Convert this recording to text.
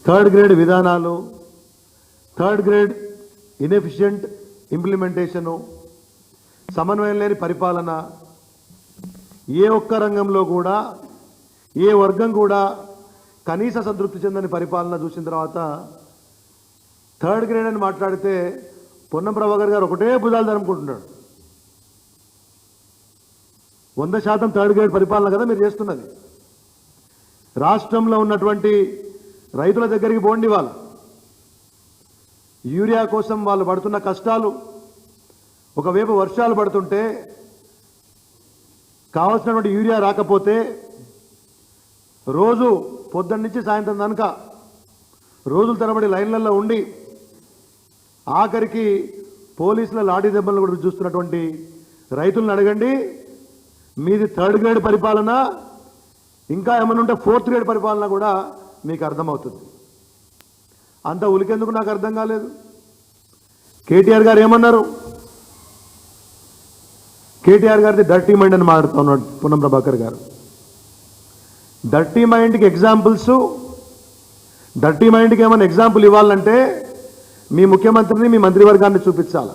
Third grade విధానాలు, third grade inefficient implementation, సమన్వయం లేని పరిపాలన, ఏ ఒక్క రంగంలో కూడా ఏ వర్గం కూడా కనీస సంతృప్తి చెందని పరిపాలన చూసిన తర్వాత థర్డ్ గ్రేడ్ అని మాట్లాడితే పొన్నం ప్రభాకర్ గారు ఒకటే భుజాలు ధరుముకుంటున్నాడు. 100% థర్డ్ గ్రేడ్ పరిపాలన కదా మీరు చేస్తున్నది. రాష్ట్రంలో ఉన్నటువంటి రైతుల దగ్గరికి పోండి, వాళ్ళు యూరియా కోసం వాళ్ళు పడుతున్న కష్టాలు, ఒకవైపు వర్షాలు పడుతుంటే కావాల్సినటువంటి యూరియా రాకపోతే రోజు పొద్దున్న నుంచి సాయంత్రం దాకా రోజుల తరబడి లైన్లలో ఉండి ఆఖరికి పోలీసుల లాఠీ దెబ్బలను కూడా చూస్తున్నటువంటి రైతులను అడగండి, మీది థర్డ్ గ్రేడ్ పరిపాలన, ఇంకా ఏమన్నా ఉంటే ఫోర్త్ గ్రేడ్ పరిపాలన కూడా మీకు అర్థమవుతుంది. అంత ఉలికెందుకు నాకు అర్థం కాలేదు. కేటీఆర్ గారు ఏమన్నారు? కేటీఆర్ గారిది డర్టీ మైండ్ అని మాట్లాడుతూ ఉన్నాడు పొన్నం ప్రభాకర్ గారు. డర్టీ మైండ్కి ఎగ్జాంపుల్స్, డర్టీ మైండ్కి ఏమైనా ఎగ్జాంపుల్ ఇవ్వాలంటే మీ ముఖ్యమంత్రిని, మీ మంత్రివర్గాన్ని చూపించాలి.